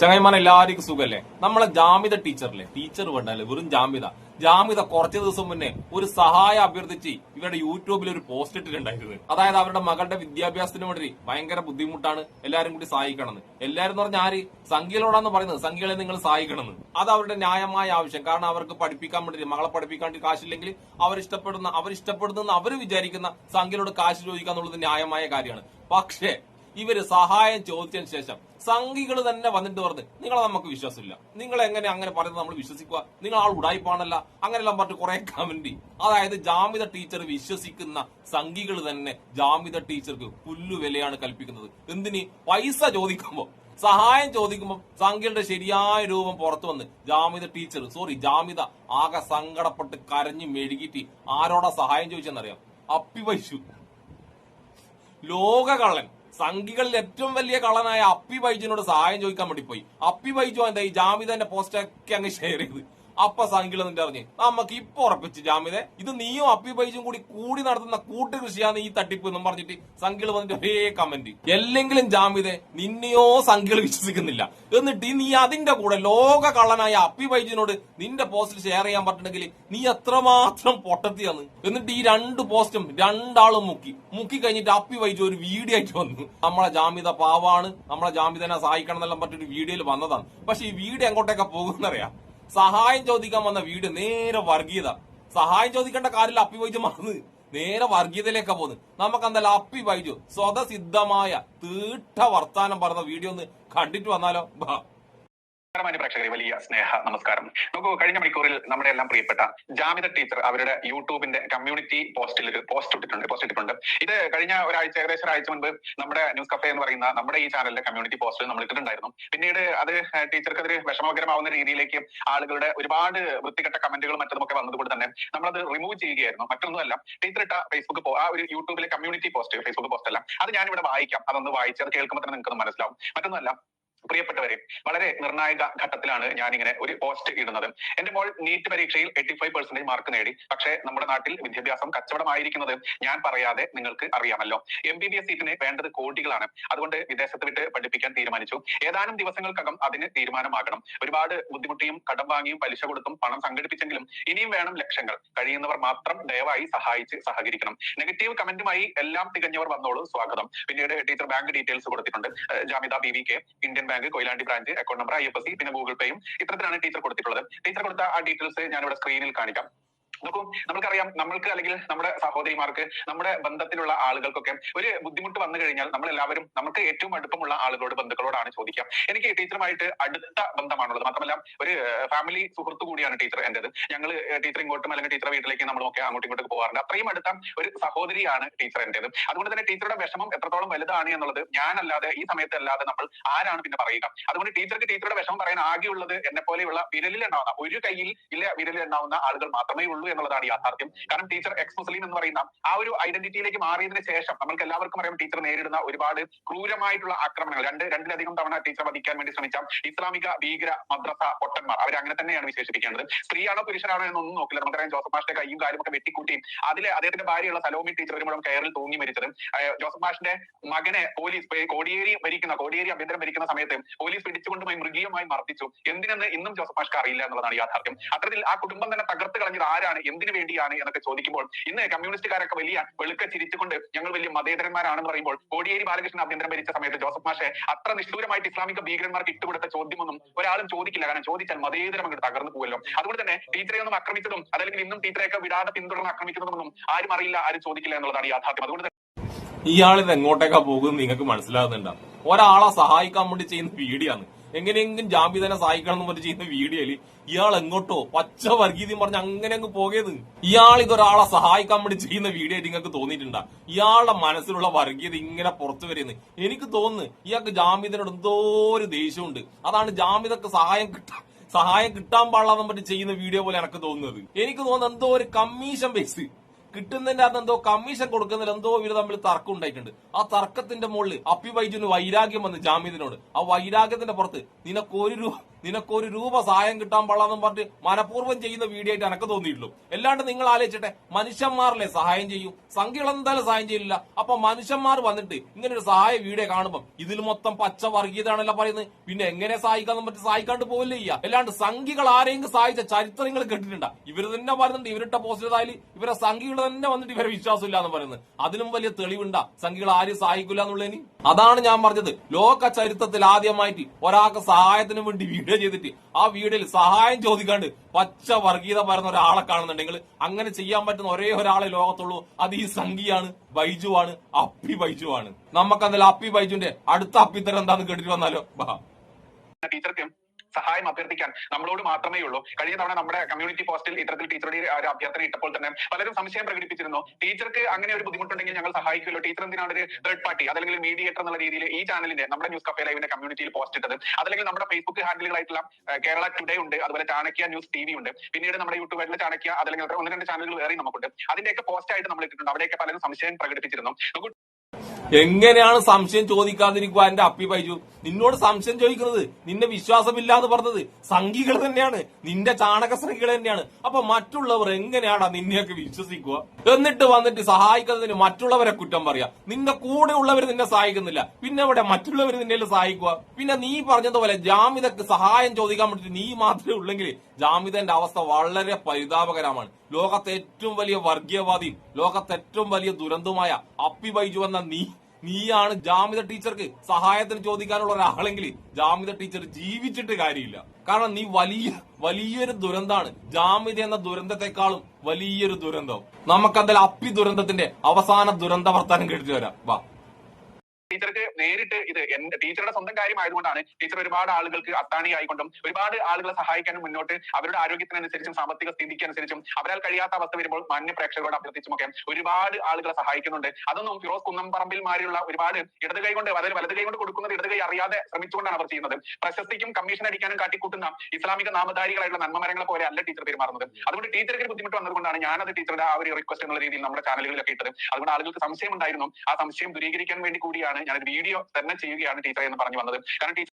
ചങ്ങായിമാരെ എല്ലാവർക്കും സുഖല്ലേ? നമ്മളെ ജാമിദ ടീച്ചറില്ലേ, ടീച്ചർ വേണ്ടല്ലേ, വെറും ജാമിദ കുറച്ചു ദിവസം മുന്നേ ഒരു സഹായം അഭ്യർത്ഥിച്ച് ഇവരുടെ യൂട്യൂബിൽ ഒരു പോസ്റ്റ് ഇട്ടിട്ടുണ്ടായിരുന്നു. അതായത് അവരുടെ മകളുടെ വിദ്യാഭ്യാസത്തിന് വേണ്ടി ഭയങ്കര ബുദ്ധിമുട്ടാണ്, എല്ലാരും കൂടി സഹായിക്കണമെന്ന്. എല്ലാരും എന്ന് പറഞ്ഞാൽ ആര്? സംഖ്യകളോടാന്ന് പറയുന്നത്, സംഖ്യകളെ നിങ്ങൾ സഹായിക്കണമെന്ന്. അത് അവരുടെ ന്യായമായ ആവശ്യം. കാരണം അവർക്ക് പഠിപ്പിക്കാൻ വേണ്ടി, മകളെ പഠിപ്പിക്കാൻ വേണ്ടി കാശില്ലെങ്കിൽ അവരിഷ്ടപ്പെടുന്ന അവർ വിചാരിക്കുന്ന സംഖ്യകളോട് കാശ് ചോദിക്കുക എന്നുള്ളത് ന്യായമായ കാര്യമാണ്. പക്ഷേ ഇവര് സഹായം ചോദിച്ചതിന് ശേഷം സംഘികൾ തന്നെ വന്നിട്ട് പറഞ്ഞ് നിങ്ങളെ നമുക്ക് വിശ്വാസമില്ല, നിങ്ങൾ എങ്ങനെ അങ്ങനെ പറയുന്നത് നമ്മൾ വിശ്വസിക്കുക, നിങ്ങൾ ആൾ ഉടായിപ്പാണല്ല, അങ്ങനെല്ലാം പറഞ്ഞിട്ട് കുറെ കമന്റ്. അതായത് ജാമിദ ടീച്ചർ വിശ്വസിക്കുന്ന സംഘികൾ തന്നെ ജാമിദ ടീച്ചർക്ക് പുല്ലുവിലയാണ് കൽപ്പിക്കുന്നത്. എന്തിന്? പൈസ ചോദിക്കുമ്പോ, സഹായം ചോദിക്കുമ്പോൾ സംഖ്യയുടെ ശരിയായ രൂപം പുറത്തു വന്ന് ജാമിദ ആകെ സങ്കടപ്പെട്ട് കരഞ്ഞു മെഴുകിയിട്ട് ആരോടാ സഹായം ചോദിച്ചെന്നറിയാം? അപ്പി വൈശു, ലോക കള്ളൻ, സംഘികളിൽ ഏറ്റവും വലിയ കള്ളനായ അപ്പി ബൈജുവിനോട് സഹായം ചോദിക്കാൻ വേണ്ടി പോയി. അപ്പി ബൈജു എന്താ ഈ ജാമിദന്റെ പോസ്റ്റൊക്കെ അങ്ങ് ഷെയർ ചെയ്ത്. അപ്പ സംഘികൾ എന്നിട്ട് അറിഞ്ഞ് നമുക്ക് ഇപ്പൊ ഉറപ്പിച്ച് ജാമിദ, ഇത് നീയും അപ്പി ബൈജും കൂടി നടത്തുന്ന കൂട്ടുകൃഷിയാണ് ഈ തട്ടിപ്പ് എന്നും പറഞ്ഞിട്ട് സംഘികൾ വന്നിട്ട് ഒരേ കമന്റ്. അല്ലെങ്കിലും ജാമിദ, നിന്നെയോ സംഘികൾ വിശ്വസിക്കുന്നില്ല, എന്നിട്ട് നീ അതിന്റെ കൂടെ ലോക കള്ളനായ അപ്പി ബൈജുവിനോട് നിന്റെ പോസ്റ്റിൽ ഷെയർ ചെയ്യാൻ പറ്റുന്നെങ്കിൽ നീ എത്രമാത്രം പൊട്ടത്തിയാന്ന്. എന്നിട്ട് ഈ രണ്ട് പോസ്റ്റും രണ്ടാളും മുക്കി കഴിഞ്ഞിട്ട് അപ്പി ബൈജു ഒരു വീഡിയോ ആയിട്ട് വന്നു. നമ്മളെ ജാമിദ പാവാണ്, നമ്മളെ ജാമിദനെ സഹായിക്കണം എന്നെല്ലാം പറഞ്ഞിട്ട് വീഡിയോയിൽ വന്നതാണ്. പക്ഷെ ഈ വീഡിയോ എങ്ങോട്ടൊക്കെ പോകുന്നറിയാം? സഹായം ചോദിക്കാൻ വന്ന വീഡിയോ നേരെ വർഗീയത. സഹായം ചോദിക്കേണ്ട കാര്യമില്ല, അപ്പി ബൈജു മറന്ന് നേരെ വർഗീയതയിലേക്കാ പോകുന്നത്. നമുക്ക് എന്തായാലും അപ്പി ബൈജു സ്വതസിദ്ധമായ തീട്ട വർത്താനം പറഞ്ഞ വീഡിയോ ഒന്ന് കണ്ടിട്ട് വന്നാലോ? പ്രേക്ഷകരെ വലിയ സ്നേഹ നമസ്കാരം. നോക്കൂ, കഴിഞ്ഞ മണിക്കൂറിൽ നമ്മുടെ എല്ലാം പ്രിയപ്പെട്ട ജാമിദ ടീച്ചർ അവരുടെ യൂട്യൂബിന്റെ കമ്മ്യൂണിറ്റി പോസ്റ്റിൽ ഒരു പോസ്റ്റ് ഇട്ടിട്ടുണ്ട്. ഇത് കഴിഞ്ഞ ഏകദേശം ഒരാഴ്ച മുൻപ് നമ്മുടെ ന്യൂസ് കഫേ എന്ന് പറയുന്ന നമ്മുടെ ഈ ചാനലിന്റെ കമ്മ്യൂണിറ്റി പോസ്റ്റിൽ നമ്മൾ ഇട്ടിട്ടുണ്ടായിരുന്നു. പിന്നീട് അത് ടീച്ചർക്ക് അതൊരു വിഷമകരമാവുന്ന രീതിയിലേക്ക് ആളുകളുടെ ഒരുപാട് വൃത്തികെട്ട കമന്റുകളും മറ്റതുമൊക്കെ വന്നതുകൊണ്ട് തന്നെ നമ്മളത് റിമൂവ് ചെയ്യുകയായിരുന്നു. മറ്റൊന്നുമല്ല, ടീച്ചർ ഇട്ട ആ ഒരു യൂട്യൂബിലെ കമ്മ്യൂണിറ്റി പോസ്റ്റ്, ഫേസ്ബുക്ക് പോസ്റ്റ് അല്ല, അത് ഞാനിവിടെ വായിക്കാം. അതൊന്ന് വായിച്ച് അത് കേൾക്കുമ്പോൾ തന്നെ നിങ്ങൾക്ക് മനസ്സിലാവും. മറ്റൊന്നുമല്ല, പ്രിയപ്പെട്ടവരെ, വളരെ നിർണായക ഘട്ടത്തിലാണ് ഞാനിങ്ങനെ ഒരു പോസ്റ്റ് ഇടുന്നത്. എന്റെ മോൾ നീറ്റ് പരീക്ഷയിൽ 85% മാർക്ക് നേടി. പക്ഷേ നമ്മുടെ നാട്ടിൽ വിദ്യാഭ്യാസം കച്ചവടമായിരിക്കുന്നത് ഞാൻ പറയാതെ നിങ്ങൾക്ക് അറിയാമല്ലോ. MBBS സീറ്റിന് വേണ്ടത് കോടികളാണ്. അതുകൊണ്ട് വിദേശത്ത് വിട്ട് പഠിപ്പിക്കാൻ തീരുമാനിച്ചു. ഏതാനും ദിവസങ്ങൾക്കകം അതിന് തീരുമാനമാകണം. ഒരുപാട് ബുദ്ധിമുട്ടിയും കടം വാങ്ങിയും പലിശ കൊടുത്തും പണം സംഘടിപ്പിച്ചെങ്കിലും ഇനിയും വേണം ലക്ഷങ്ങൾ. കഴിയുന്നവർ മാത്രം ദയവായി സഹകരിക്കണം. നെഗറ്റീവ് കമന്റുമായി എല്ലാം തികഞ്ഞവർ വന്നോളൂ, സ്വാഗതം. പിന്നീട് ടീച്ചർ ബാങ്ക് ഡീറ്റെയിൽസ് കൊടുത്തിട്ടുണ്ട്. Jamida BVK, Indian bank, Koyilandy branch, account number, IFSC, പിന്നെ ഗൂഗിൾ പേയും ഇത്തരത്തിലാണ് ടീച്ചർ കൊടുത്തിട്ടുള്ളത്. ടീച്ചർ കൊടുത്ത ആ ഡീറ്റെയിൽസ് ഞാനിവിടെ സ്ക്രീനിൽ കാണിക്കാം. നോക്കൂ, നമുക്കറിയാം, നമ്മൾക്ക് അല്ലെങ്കിൽ നമ്മുടെ സഹോദരിമാർക്ക്, നമ്മുടെ ബന്ധത്തിലുള്ള ആളുകൾക്കൊക്കെ ഒരു ബുദ്ധിമുട്ട് വന്നു കഴിഞ്ഞാൽ നമ്മളെല്ലാവരും നമുക്ക് ഏറ്റവും അടുപ്പമുള്ള ആളുകളോട്, ബന്ധുക്കളോടാണ് ചോദിക്കുക. എനിക്ക് ടീച്ചറുമായിട്ട് അടുത്ത ബന്ധമാണുള്ളത്. മാത്രമല്ല ഒരു ഫാമിലി സുഹൃത്തു കൂടിയാണ് ടീച്ചർ എന്റേത്. ഞങ്ങൾ ടീച്ചർ ഇങ്ങോട്ടും അല്ലെങ്കിൽ ടീച്ചർ വീട്ടിലേക്ക് നമ്മളൊക്കെ അങ്ങോട്ടും ഇങ്ങോട്ടും പോകാറുണ്ട്. അത്രയും അടുത്ത ഒരു സഹോദരിയാണ് ടീച്ചർ എന്റേത്. അതുകൊണ്ട് തന്നെ ടീച്ചറുടെ വിഷമം എത്രത്തോളം വലുതാണ് എന്നുള്ളത് ഞാനല്ലാതെ, ഈ സമയത്ത് അല്ലാതെ നമ്മൾ ആരാണ് പിന്നെ പറയുക? അതുകൊണ്ട് ടീച്ചർക്ക് ടീച്ചറുടെ വിഷമം പറയാൻ ആകെയുള്ളത് എന്നെ പോലെയുള്ള വിരലിലുണ്ടാവുന്ന, ഒരു കയ്യിൽ ഇല്ല വിരലിലുണ്ടാവുന്ന ആളുകൾ മാത്രമേ ഉള്ളൂ എന്നുള്ളതാണ് യാഥാർത്ഥ്യം. കാരണം ടീച്ചർ എക്സ് മുസ്ലിം എന്ന് പറയുന്ന ആ ഒരു ഐഡന്റിറ്റിയിലേക്ക് മാറിയതിനു ശേഷം നമ്മൾക്ക് എല്ലാവർക്കും അറിയാം, ടീച്ചർ നേരിടുന്ന ഒരുപാട് ക്രൂരമായിട്ടുള്ള ആക്രമണങ്ങൾ. രണ്ടിലധികം തവണ ടീച്ചർ വധിക്കാൻ വേണ്ടി ശ്രമിച്ച ഇസ്ലാമിക ഭീകര മദ്രസ പൊട്ടന്മാർ, അവർ അങ്ങനെ തന്നെയാണ് വിശേഷിപ്പിക്കേണ്ടത്. സ്ത്രീയാണോ പുരുഷനാണോ എന്നൊന്നും നോക്കില്ല. നമുക്കറിയാം, ജോസഫ് മാഷിന്റെ കൈയും കാലും ഒക്കെ വെട്ടിക്കൂട്ടി അദ്ദേഹത്തിന്റെ ഭാര്യയുള്ള സലോമി ടീച്ചർ ഒരു മുഴുവൻ കയറിൽ തൂങ്ങി മരിച്ചത്. ജോസഫ് മാഷിന്റെ മകനെ പോലീസ് കോടിയേരി അഭ്യന്തരം ഭരിക്കുന്ന സമയത്ത് പോലീസ് പിടിച്ചുകൊണ്ടുപോയി മൃഗീയമായി മർദ്ദിച്ചു. എന്തിനെന്ന് ഇന്നും ജോസഫ് മാഷ്ക്ക് അറിയില്ല എന്നുള്ളതാണ് യാഥാർത്ഥ്യം. അത്തരത്തിൽ ആ കുടുംബം തന്നെ തകർത്ത് കളഞ്ഞത് ആരാണ്, എന്തിനു വേണ്ടിയാണ് എന്നൊക്കെ ചോദിക്കുമ്പോൾ ഇന്ന് കമ്മ്യൂണിസ്റ്റുകാരൊക്കെ വലിയ വെളുക്ക ചിരിച്ചുകൊണ്ട് ഞങ്ങൾ വലിയ മതേതരന്മാരാണെന്ന് പറയുമ്പോൾ, കോടിയേരി ബാലകൃഷ്ണൻ അഭ്യന്തരം ഭരിച്ച സമയത്ത് ജോസഫ് മാഷെ അത്ര നിഷ്ഠൂരമായിട്ട് ഇസ്ലാമിക ഭീകരന്മാർക്ക് ഇട്ടുകൊടുത്ത ചോദ്യമൊന്നും ഒരാളും ചോദിക്കില്ല. കാരണം ചോദിച്ചാൽ മതേതരം അങ്ങോട്ട് തകർന്നു പോവല്ലോ. അതുകൊണ്ട് തന്നെ ടീച്ചറെ ഒന്നും ആക്രമിച്ചതും അതല്ലെങ്കിൽ ഇന്നും ടീച്ചറെയൊക്കെ വിടാതെ പിന്തുടർന്ന് ആക്രമിക്കുന്നതൊന്നും ആരും അറിയില്ല, ആരും ചോദിക്കില്ല എന്നുള്ളതാണ് യാഥാർത്ഥ്യം. അതുകൊണ്ട് ഇയാളിത് എങ്ങോട്ടേക്കാ പോകുന്നത് നിങ്ങൾക്ക് മനസ്സിലാകുന്നുണ്ടാവും. ഒരാളെ സഹായിക്കാൻ വേണ്ടി ചെയ്യുന്ന വീഡിയോ ആണ്. എങ്ങനെയെങ്കിലും ജാമിദനെ സഹായിക്കണം എന്ന് പറഞ്ഞ് ചെയ്യുന്ന വീഡിയോയില് ഇയാൾ എങ്ങോട്ടോ പച്ച വർഗീയതയും പറഞ്ഞ് അങ്ങനെ അങ്ങ് പോകരുത്. ഇയാൾ ഇതൊരാളെ സഹായിക്കാൻ വേണ്ടി ചെയ്യുന്ന വീഡിയോ ആയിട്ട് നിങ്ങൾക്ക് തോന്നിയിട്ടുണ്ടാ? ഇയാളുടെ മനസ്സിലുള്ള വർഗീയത ഇങ്ങനെ പുറത്തു വരുന്നത് എനിക്ക് തോന്നുന്നു ഇയാൾക്ക് ജാമിദനോട് എന്തോ ഒരു ദേഷ്യമുണ്ട്. അതാണ് ജാമിദക്ക് സഹായം കിട്ടാൻ പാടില്ലെന്ന് പറഞ്ഞ് ചെയ്യുന്ന വീഡിയോ പോലെ എനിക്ക് തോന്നുന്നത്. എനിക്ക് തോന്നുന്നത് എന്തോ ഒരു കമ്മീഷൻ ബേസ് കിട്ടുന്നതിന്റെ അകത്ത് എന്തോ കമ്മീഷൻ കൊടുക്കുന്നതിൽ എന്തോ ഇവര് തമ്മിൽ തർക്കം ഉണ്ടായിട്ടുണ്ട്. ആ തർക്കത്തിന്റെ മുകളിൽ അപ്പി ബൈജുവിന് വൈരാഗ്യം വന്ന് ജാമിദിനോട്. ആ വൈരാഗ്യത്തിന്റെ പുറത്ത് നിനക്കൊരു രൂപ സഹായം കിട്ടാൻ പാടില്ലെന്നും പറഞ്ഞിട്ട് മനഃപൂർവ്വം ചെയ്യുന്ന വീഡിയോ ആയിട്ട് എനക്ക് തോന്നിയിട്ടുള്ളൂ. അല്ലാണ്ട് നിങ്ങൾ ആലോചിച്ചിട്ടെ, മനുഷ്യന്മാരല്ലേ സഹായം ചെയ്യും, സംഖ്യകൾ എന്തായാലും സഹായം ചെയ്യില്ല. അപ്പൊ മനുഷ്യന്മാർ വന്നിട്ട് ഇങ്ങനെ ഒരു സഹായ വീഡിയോ കാണുമ്പോൾ ഇതിൽ മൊത്തം പച്ച വർഗീയതാണല്ലോ പറയുന്നത്. പിന്നെ എങ്ങനെ സഹായിക്കാന്ന് പറ്റി സഹായിക്കാണ്ട് പോവില്ലേ ചെയ്യുക. അല്ലാണ്ട് സംഖ്യകൾ ആരെങ്കിലും സഹായിച്ച ചരിത്രങ്ങൾ കേട്ടിട്ടുണ്ടാ? ഇവർ തന്നെ പറയുന്നുണ്ട്, ഇവരിട്ട പോസ്റ്റിലായാലും ഇവരെ സംഖ്യകൾ തന്നെ വന്നിട്ട് ഇവരെ വിശ്വാസമില്ല എന്ന് പറയുന്നത്. അതിലും വലിയ തെളിവുണ്ടാ സംഖ്യകൾ ആരും സഹായിക്കില്ല എന്നുള്ളതിന്? അതാണ് ഞാൻ പറഞ്ഞത്, ലോക ചരിത്രത്തിൽ ആദ്യമായിട്ട് ഒരാൾക്ക് സഹായത്തിന് വേണ്ടി വീഡിയോ ചെയ്തിട്ട് ആ വീഡിയോയിൽ സഹായം ചോദിക്കാണ്ട് പച്ച വർഗീയത പറയുന്ന ഒരാളെ കാണുന്നുണ്ടെങ്കിൽ അങ്ങനെ ചെയ്യാൻ പറ്റുന്ന ഒരേ ഒരാളെ ലോകത്തുള്ളൂ. അത് ഈ സംഖ്യയാണ്, ബൈജുവാണ്, അപ്പി ബൈജുവാണ്. നമുക്കെന്തായാലും അപ്പി ബൈജുവിന്റെ അടുത്ത അപ്പിത്തരം എന്താന്ന് കേട്ടിട്ട് വന്നാലോ? ടീച്ചർക്ക് സഹായം അഭ്യർത്ഥിക്കാൻ നമ്മളോട് മാത്രമേ ഉള്ളൂ. കഴിഞ്ഞ തവണ നമ്മുടെ കമ്മ്യൂണിറ്റി പോസ്റ്റിൽ ഇത്തരത്തിൽ ടീച്ചറുടെ ഒരു അഭ്യർത്ഥന ഇട്ടപ്പോൾ തന്നെ പലരും സംശയം പ്രകടിപ്പിച്ചിരുന്നു. ടീച്ചർക്ക് അങ്ങനെ ഒരു ബുദ്ധിമുട്ടുണ്ടെങ്കിൽ ഞങ്ങൾ സഹായിക്കുമല്ലോ, ടീച്ചർ എന്തിനാണ് ഒരു തേർഡ് പാർട്ടി അതല്ലെങ്കിൽ മീഡിയേറ്റർ എന്നുള്ള രീതിയിൽ ഈ ചാനലിന്റെ നമ്മുടെ ന്യൂസ് കഫേ ലൈവിന്റെ കമ്മ്യൂണിറ്റിയിൽ പോസ്റ്റ് ഇട്ടത്? അതല്ലെങ്കിൽ നമ്മുടെ ഫേസ്ബുക്ക് ഹാൻഡിലുകളായിട്ടുള്ള കേരള ടുഡേ ഉണ്ട്, അതുപോലെ ചാണക്യ ന്യൂസ് TV ഉണ്ട്, പിന്നീട് നമ്മുടെ യൂട്യൂബിലെ ചാണക്യ അതല്ലെങ്കിൽ 1-2 ചാനലുകൾ വേറെ നമുക്കുണ്ട്. അതിന്റെയൊക്കെ പോസ്റ്റ് ആയിട്ട് നമ്മൾ ഇട്ടിട്ടുണ്ട്. അവിടെയൊക്കെ പലരും സംശയം പ്രകടിപ്പിച്ചിരുന്നു. എങ്ങനെയാണ് സംശയം ചോദിക്കാതിരിക്കുക എന്റെ അപ്പി ബൈജു? നിന്നോട് സംശയം ചോദിക്കുന്നത് നിന്നെ വിശ്വാസമില്ല എന്ന് പറഞ്ഞത് സംഘികൾ തന്നെയാണ്, നിന്റെ ചാണക സംഘികൾ തന്നെയാണ്. അപ്പൊ മറ്റുള്ളവർ എങ്ങനെയാടാ നിന്നെയൊക്കെ വിശ്വസിക്കുക? എന്നിട്ട് വന്നിട്ട് സഹായിക്കുന്നതിന് മറ്റുള്ളവരെ കുറ്റം പറയാ. നിന്റെ കൂടെ ഉള്ളവർ നിന്നെ സഹായിക്കുന്നില്ല, പിന്നെ ഇവിടെ മറ്റുള്ളവർ നിന്നെ സഹായിക്കുക? പിന്നെ നീ പറഞ്ഞതുപോലെ ജാമിദക്ക് സഹായം ചോദിക്കാൻ വേണ്ടിട്ട് നീ മാത്രമേ ഉള്ളെങ്കിൽ ജാമിദന്റെ അവസ്ഥ വളരെ പരിതാപകരമാണ്. ലോകത്തെ ഏറ്റവും വലിയ വർഗീയവാദിയും ലോകത്തെ ഏറ്റവും വലിയ ദുരന്തവുമായ അപ്പി ബൈജു എന്ന നീയാണ് ജാമിദ ടീച്ചർക്ക് സഹായത്തിന് ചോദിക്കാനുള്ള ഒരാളെങ്കിൽ ജാമിദ ടീച്ചർ ജീവിച്ചിട്ട് കാര്യമില്ല. കാരണം നീ വലിയൊരു ദുരന്താണ്. ജാമിദ എന്ന ദുരന്തത്തെക്കാളും വലിയൊരു ദുരന്തം. നമുക്കെന്തായാലും അപ്പി ദുരന്തത്തിന്റെ അവസാന ദുരന്ത വർത്താനം കേട്ടിട്ട് വരാം. വാ. ടീച്ചർക്ക് നേരിട്ട് ഇത് ടീച്ചറുടെ സ്വന്തം കാര്യമായതുകൊണ്ടാണ് ടീച്ചർ ഒരുപാട് ആളുകൾക്ക് അത്താണിയായിക്കൊണ്ടും ഒരുപാട് ആളുകളെ സഹായിക്കാനും മുന്നോട്ട് അവരുടെ ആരോഗ്യത്തിനനുസരിച്ചും സാമ്പത്തിക സ്ഥിതിക്ക് അനുസരിച്ചും അവരാൽ കഴിയാത്ത അവസ്ഥ വരുമ്പോൾ മാന്യ പ്രേക്ഷകരോട് അഭ്യർത്ഥിച്ചുമൊക്കെ ഒരുപാട് ആളുകളെ സഹായിക്കുന്നുണ്ട്. അതൊന്നും ഫിറോസ് കുന്നംപറമ്പിൽമാരിലുള്ള ഒരുപാട് ഇടത് കൈ കൊണ്ട് അതായത് വലത് കൈ കൊണ്ട് കൊടുക്കുന്നത് ഇടത് കൈ അറിയാതെ ശ്രമിച്ചുകൊണ്ടാണ് അവർ ചെയ്യുന്നത്. പ്രശസ്തിക്കും കമ്മീഷൻ അടിക്കാനും കാട്ടിക്കൂട്ടുന്ന ഇസ്ലാമിക നാമധാരികളായിട്ടുള്ള നന്മമരങ്ങളെ പോലെ അല്ല ടീച്ചർ പെരുമാറുന്നത്. അതുകൊണ്ട് ടീച്ചർക്ക് ഒരു ബുദ്ധിമുട്ട് വന്നതുകൊണ്ടാണ് ഞാനത് ടീച്ചറുടെ ആ ഒരു റിക്വസ്റ്റ് എന്നുള്ള രീതിയിൽ നമ്മുടെ ചാനലുകളിലൊക്കെ ഇട്ടത്. അതുകൊണ്ട് ആളുകൾക്ക് സംശയം ഉണ്ടായിരുന്നു. ആ സംശയം ദൂരീകരിക്കാൻ വേണ്ടി കൂടിയാണ് ഞാനൊരു വീഡിയോ തന്നെ ചെയ്യുകയാണ് ടീച്ചർ എന്ന് പറഞ്ഞു വന്നത്. കാരണം ടീച്ചർ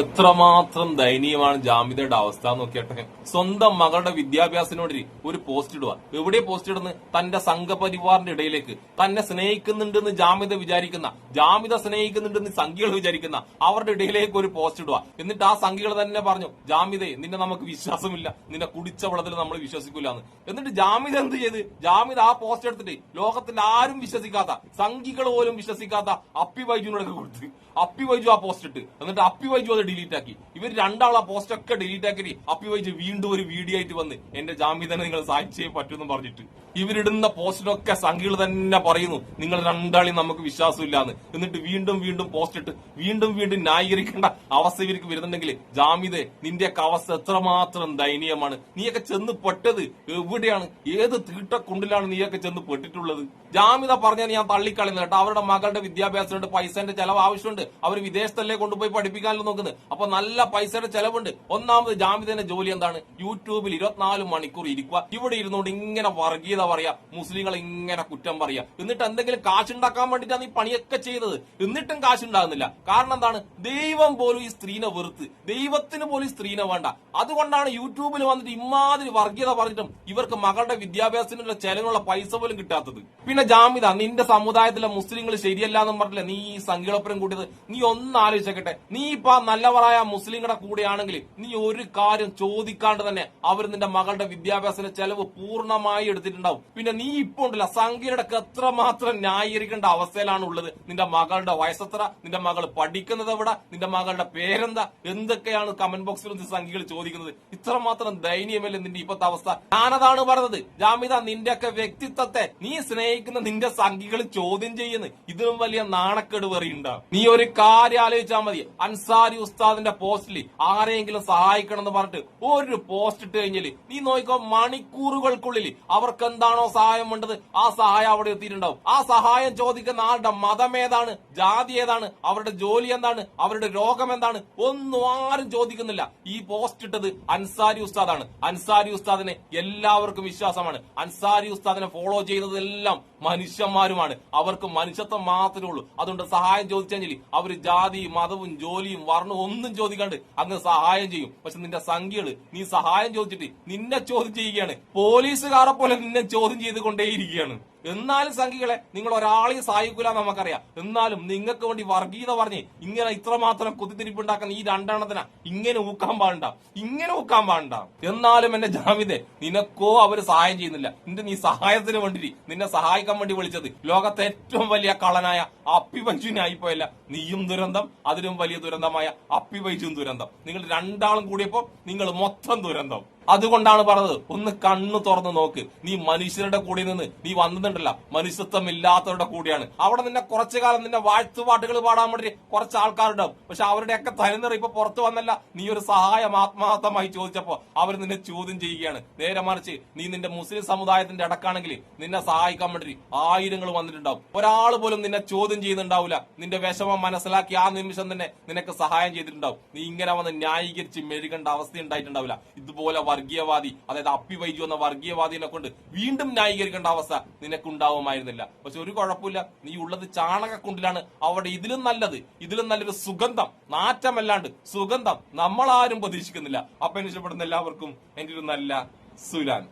എത്രമാത്രം ദയനീയമാണ് ജാമിദയുടെ അവസ്ഥ നോക്കിയട്ടെ. സ്വന്തം മകളുടെ വിദ്യാഭ്യാസത്തിനോട് ഒരു പോസ്റ്റ് ഇടുക. എവിടെ പോസ്റ്റ് ഇടുന്നത്? തന്റെ സംഘപരിവാറിന്റെ ഇടയിലേക്ക്. തന്നെ സ്നേഹിക്കുന്നുണ്ടെന്ന് ജാമിദ സ്നേഹിക്കുന്നുണ്ടെന്ന് സംഘികൾ വിചാരിക്കുന്ന അവരുടെ ഇടയിലേക്ക് ഒരു പോസ്റ്റ് ഇടുക. എന്നിട്ട് ആ സംഘികൾ തന്നെ പറഞ്ഞു, ജാമിദേ നിന്നെ നമുക്ക് വിശ്വാസമില്ല, നിന്നെ കുടിച്ച വെള്ളത്തിൽ നമ്മൾ വിശ്വസിക്കില്ല എന്ന്. എന്നിട്ട് ജാമിദ എന്ത് ചെയ്ത്? ജാമിദ ആ പോസ്റ്റ് എടുത്തിട്ട് ലോകത്തിന്റെ ആരും വിശ്വസിക്കാത്ത, സംഘികൾ പോലും വിശ്വസിക്കാത്ത അപ്പി ബൈജുവിനോടൊക്കെ കൊടുത്ത് അപ്പി ബൈജു ആ പോസ്റ്റ് ഇട്ട്. എന്നിട്ട് അപ്പി ബൈജു അത് ഡിലീറ്റ് ആക്കി. ഇവർ രണ്ടാളും ആ പോസ്റ്റ് ഒക്കെ ഡിലീറ്റ് ആക്കി അപ്പി ബൈജു വീണ്ടും ഒരു വീഡിയോ ആയിട്ട് വന്ന് എന്റെ ജാമിദനെ നിങ്ങൾ സഹായിച്ചേ പറ്റുമെന്ന് പറഞ്ഞിട്ട് ഇവരിടുന്ന പോസ്റ്റിനൊക്കെ സംഖ്യകൾ തന്നെ പറയുന്നു നിങ്ങൾ രണ്ടാളെയും നമുക്ക് വിശ്വാസമില്ലാന്ന്. എന്നിട്ട് വീണ്ടും പോസ്റ്റ് ഇട്ട് വീണ്ടും ന്യായീകരിക്കേണ്ട അവസ്ഥ ഇവർക്ക് വരുന്നുണ്ടെങ്കിൽ ജാമിദെ നിന്റെയൊക്കെ അവസ്ഥ എത്രമാത്രം ദയനീയമാണ്. നീയൊക്കെ ചെന്ന് പെട്ടത് എവിടെയാണ്? ഏത് തീട്ടക്കുണ്ടിലാണ് നീയൊക്കെ ചെന്ന് പെട്ടിട്ടുള്ളത്? ജാമിദ പറഞ്ഞാൽ ഞാൻ തള്ളിക്കളയുന്നത് കേട്ടോ. അവരുടെ മകളുടെ വിദ്യാഭ്യാസമുണ്ട്, പൈസന്റെ ചെലവ് ആവശ്യമുണ്ട്. അവർ വിദേശത്തല്ലേ കൊണ്ടുപോയി പഠിപ്പിക്കാനല്ലോ നോക്കുന്നത്. അപ്പൊ നല്ല പൈസയുടെ ചെലവുണ്ട്. ഒന്നാമത് ജാമിദന്റെ ജോലി എന്താണ്? യൂട്യൂബിൽ 24 മണിക്കൂർ ഇരിക്കുക. ഇവിടെ ഇരുന്നുകൊണ്ട് ഇങ്ങനെ വർഗീയത പറയാ, മുസ്ലിങ്ങൾ ഇങ്ങനെ കുറ്റം പറയാ, എന്നിട്ട് എന്തെങ്കിലും കാശുണ്ടാക്കാൻ വേണ്ടിയിട്ടാണ് ഈ പണിയൊക്കെ ചെയ്തത്. എന്നിട്ടും കാശുണ്ടാകുന്നില്ല. കാരണം എന്താണ്? ദൈവം പോലും ഈ സ്ത്രീനെ വെറുത്ത്, ദൈവത്തിന് പോലും ഈ സ്ത്രീനെ വേണ്ട. അതുകൊണ്ടാണ് യൂട്യൂബിൽ വന്നിട്ട് ഇമാതിരി വർഗീയത പറഞ്ഞിട്ടും ഇവർക്ക് മകളുടെ വിദ്യാഭ്യാസത്തിനുള്ള ചെലവിനുള്ള പൈസ പോലും കിട്ടാത്തത്. പിന്നെ ജാമിദ നിന്റെ സമുദായത്തിലെ മുസ്ലിങ്ങൾ ശരിയല്ല എന്നും പറഞ്ഞില്ല നീ ഈ സംഘികളൊപ്പം കൂട്ടിയത്. നീ ഒന്ന് ആലോചിച്ചേക്കട്ടെ, നീ ഇപ്പൊ നല്ലവരായ മുസ്ലിങ്ങളുടെ കൂടെയാണെങ്കിൽ നീ ഒരു കാര്യം ചോദിക്കാണ്ട് തന്നെ അവർ നിന്റെ മകളുടെ വിദ്യാഭ്യാസത്തിന്റെ ചെലവ് പൂർണ്ണമായി എടുത്തിട്ടുണ്ടാവും. പിന്നെ നീ ഇപ്പൊ ഉണ്ടല്ല സംഖ്യയുടെ എത്രമാത്രം ന്യായീകരിക്കേണ്ട അവസ്ഥയിലാണ് ഉള്ളത്. നിന്റെ മകളുടെ വയസ്സെത്ര, നിന്റെ മകൾ പഠിക്കുന്നത് എവിടെ, നിന്റെ മകളുടെ പേരെന്താ, എന്തൊക്കെയാണ് കമന്റ് ബോക്സിൽ സംഖ്യകൾ ചോദിക്കുന്നത്. ഇത്രമാത്രം ദയനീയമല്ലേ നിന്റെ ഇപ്പോഴത്തെ അവസ്ഥ? ഞാനതാണ് പറഞ്ഞത്, ജാമിദ നിന്റെയൊക്കെ വ്യക്തിത്വത്തെ നീ സ്നേഹിക്കുന്ന നിന്റെ സംഖ്യകൾ ചോദ്യം ചെയ്യുന്നു. ഇതിലും വലിയ നാണക്കേട് വേറെയുണ്ടാവും. നീ ഒരു കാര്യം ആലോചിച്ചാൽ മതി. അൻസാരി ഉസ്താദിന്റെ പോസ്റ്റിൽ ആരെയെങ്കിലും സഹായിക്കണം എന്ന് പറഞ്ഞിട്ട് ഒരു പോസ്റ്റ് ഇട്ട് കഴിഞ്ഞാൽ നീ നോക്കിക്കോ, മണിക്കൂറുകൾക്കുള്ളിൽ അവർക്ക് എന്താണോ സഹായം വേണ്ടത് ആ സഹായം അവിടെ എത്തിയിട്ടുണ്ടാവും. ആ സഹായം ചോദിക്കുന്ന ആളുടെ മതം ഏതാണ്, ജാതി ഏതാണ്, അവരുടെ ജോലി എന്താണ്, അവരുടെ രോഗം എന്താണ്, ഒന്നും ആരും ചോദിക്കുന്നില്ല. ഈ പോസ്റ്റ് ഇട്ടത് അൻസാരി ഉസ്താദാണ്. അൻസാരി ഉസ്താദിനെ എല്ലാവർക്കും വിശ്വാസമാണ്. അൻസാരി ഉസ്താദിനെ ഫോളോ ചെയ്യുന്നതെല്ലാം മനുഷ്യന്മാരുമാണ്. അവർക്ക് മനുഷ്യത്വം മാത്രമേ ഉള്ളൂ. അതുകൊണ്ട് സഹായം ചോദിച്ചെങ്കിൽ അവർ ജാതി മതവും ജോലിയും വർണ്ണവും ഒന്നും ചോദിക്കാണ്ട് അങ്ങ് സഹായം ചെയ്യും. പക്ഷെ നിന്റെ സംഖ്യകള് നീ സഹായം ചോദിച്ചിട്ട് നിന്നെ ചോദ്യം ചെയ്യുകയാണ്. പോലീസുകാരെ പോലെ നിന്നെ ചോദ്യം ചെയ്തുകൊണ്ടേയിരിക്കുകയാണ്. എന്നാലും സംഖ്യകളെ നിങ്ങൾ ഒരാളെയും സഹായിക്കൂല നമുക്കറിയാം. എന്നാലും നിങ്ങൾക്ക് വേണ്ടി വർഗീയത പറഞ്ഞ് ഇങ്ങനെ ഇത്രമാത്രം കുത്തിത്തിരിപ്പുണ്ടാക്കുന്ന ഈ രണ്ടെണ്ണത്തിനാ ഇങ്ങനെ ഊക്കാൻ പാടണ്ട, ഇങ്ങനെ ഊക്കാൻ പാടണ്ട. എന്നാലും എന്റെ ജാമിദെ, നിനക്കോ അവര് സഹായം ചെയ്യുന്നില്ല. നീ സഹായത്തിന് വേണ്ടി നിന്നെ സഹായിക്കാൻ വേണ്ടി വിളിച്ചത് ലോകത്തെ ഏറ്റവും വലിയ കള്ളനായ അപ്പി പഞ്ചുവിനായിപ്പോയല്ല. നീയും ദുരന്തം, അതിലും വലിയ ദുരന്തമായ അപ്പി പൈജും ദുരന്തം. നിങ്ങൾ രണ്ടാളും കൂടിയപ്പോ നിങ്ങൾ മൊത്തം ദുരന്തം. അതുകൊണ്ടാണ് പറഞ്ഞത്, ഒന്ന് കണ്ണു തുറന്ന് നോക്ക്. നീ മനുഷ്യരുടെ കൂടെ നിന്ന് നീ വന്നിട്ടുണ്ടല്ല, മനുഷ്യത്വം ഇല്ലാത്തവരുടെ കൂടെയാണ്. അവിടെ നിന്നെ കുറച്ചു കാലം നിന്നെ വാഴ്ത്തുപാട്ടുകൾ പാടാൻ വേണ്ടി കുറച്ച് ആൾക്കാരുണ്ടാവും. പക്ഷെ അവരുടെയൊക്കെ തനിനിറ ഇപ്പൊ പുറത്തു വന്നല്ല. നീ ഒരു സഹായം ആത്മാർത്ഥമായി ചോദിച്ചപ്പോ അവർ നിന്നെ ചോദ്യം ചെയ്യുകയാണ്. നേരെ മറിച്ച് നീ നിന്റെ മുസ്ലിം സമുദായത്തിന്റെ അടക്കാണെങ്കിൽ നിന്നെ സഹായിക്കാൻ വേണ്ടി ആയിരങ്ങൾ വന്നിട്ടുണ്ടാവും. ഒരാൾ പോലും നിന്നെ ചോദ്യം ചെയ്യുന്നുണ്ടാവില്ല. നിന്റെ വിഷമം മനസ്സിലാക്കി ആ നിമിഷം തന്നെ നിനക്ക് സഹായം ചെയ്തിട്ടുണ്ടാവും. നീ ഇങ്ങനെ വന്ന് ന്യായീകരിച്ച് മെഴുകേണ്ട അവസ്ഥ ഉണ്ടായിട്ടുണ്ടാവില്ല. ഇതുപോലെ വർഗീയവാദി, അതായത് അപ്പി വൈജു എന്ന വർഗീയവാദിനെ കൊണ്ട് വീണ്ടും ന്യായീകരിക്കേണ്ട അവസ്ഥ നിനക്കുണ്ടാവുമായിരുന്നില്ല. പക്ഷെ ഒരു കുഴപ്പമില്ല, നീ ഉള്ളത് ചാണകക്കുണ്ടിലാണ്. അവിടെ ഇതിലും നല്ലൊരു സുഗന്ധം, നാറ്റമല്ലാണ്ട് സുഗന്ധം നമ്മളാരും പ്രതീക്ഷിക്കുന്നില്ല. അപ്പൊ എന്നെ ഇഷ്ടപ്പെടുന്ന എല്ലാവർക്കും എന്റെ ഒരു നല്ല സുലാൻ.